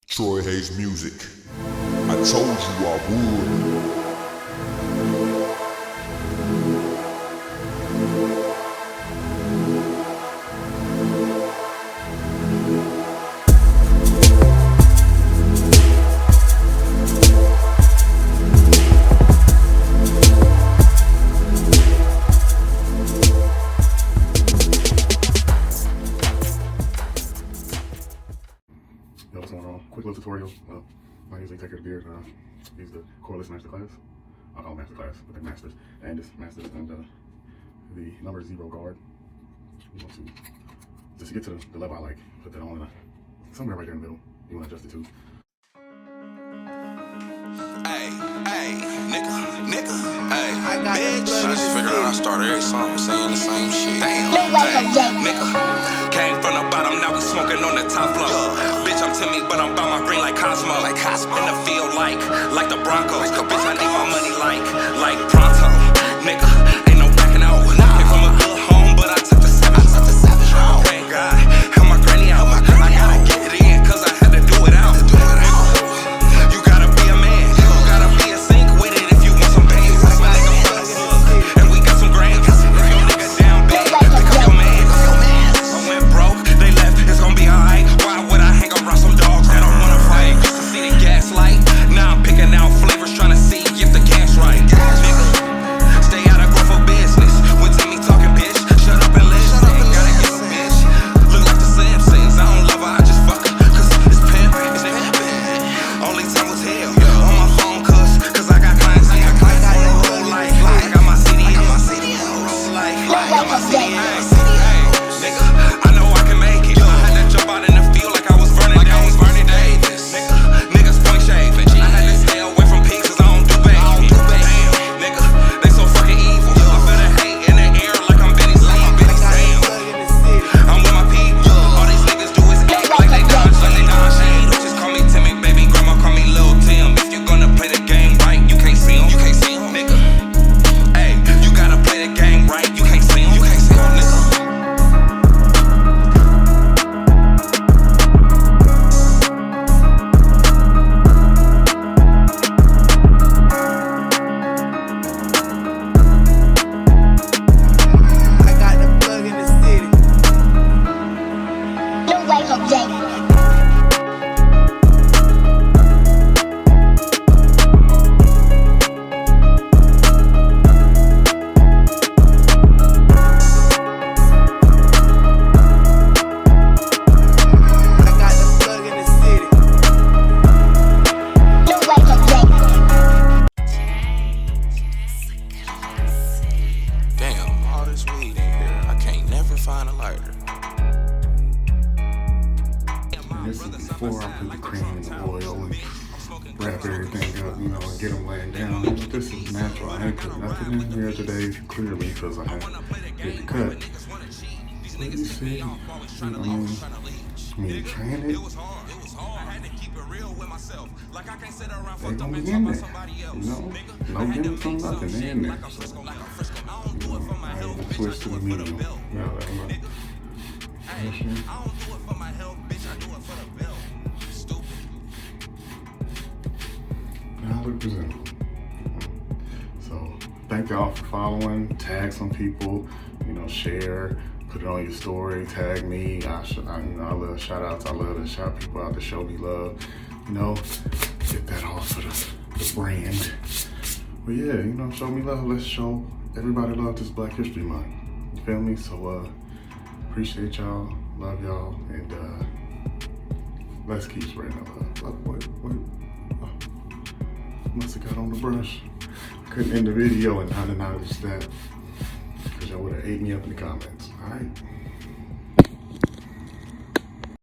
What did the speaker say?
Troy Hayes Music. I told you I would. Yo, what's going on? Quick little tutorial. I usually take care of the beard. Use the cordless master class. I call it master class, but they're masters. And this master is under the number 0 guard. You want to just get to the level I like. Put that on somewhere right there in the middle. You want to adjust it to. Hey, nigga, hey, bitch. I just figured out I start every song saying the same shit. Damn, nigga. Came from the bottom, now we smoking on the top floor. Bitch, I'm Timmy, but I'm by my green like Cosmo. In the field like the Broncos. Bitch, I need my money like pronto. Nigga, ain't no backing out. Came from a good home, but I took the savage. Okay, God, help my granny out. I gotta get it in, cause I had to do it out. You gotta be a man. You gotta be a sink with it if you want some bands. My nigga fuck us up, and we got some grams. If your nigga down bad, pick up your man. I went broke, they left, it's gonna be alright. Why would I hang around some dogs that don't wanna fight? Used to see the gaslight, now I'm picking out flavors, trying to see if the gas right. Nigga, stay out of growth for business. When Timmy talking, bitch, shut up and listen. Gotta get a bitch, look like the Simpsons. I don't love her, I just fuck her, cause it's pimpin', it's pimpin'. Only time was hell, on my phone, cause I got clients, on the road like, I got my CD, on the road like, I got my CD, nigga, I know I can make it. I had to jump out in the field like I was Vernon Davis. Niggas point shaving. I had to stay away from pigs cause I don't do bad. Damn, nigga, they so fucking evil. I better hate in the air like I'm Benny Lee. Damn, I'm with my people. All these niggas do is act like they dodge. Just call me Timmy, baby grandma call me Lil Tim. If you gonna play the game right, you can't see him. Nigga. Hey, you gotta play the game right. You can't see him. Nigga. I got the plug in the city. No way, Jose. I got the plug in the city. No way, Jose. Damn, all this weed in here. I can't never find a lighter. This is before I put the cream and the oil and wrap everything up, you know, and get them laying down. You know, this is natural. I ain't put nothing in here today, clearly, because I did the cut. So you see, I mean, trying it, they gonna be in there, you know, no gimmicks on nothing, they in there. So, you know, I ain't gonna switch to the medium. No, now look presentable. So thank y'all for following. Tag some people, you know, share, put it on your story, tag me. I love shout outs. I love to shout people out to show me love. You know, get that off for the brand. But yeah, you know, show me love. Let's show everybody love this Black History Month. You feel me? So appreciate y'all, love y'all, and let's keep spreading that love. Wait. Must have got on the brush. I couldn't end the video and not acknowledge that, because y'all would have ate me up in the comments. All right.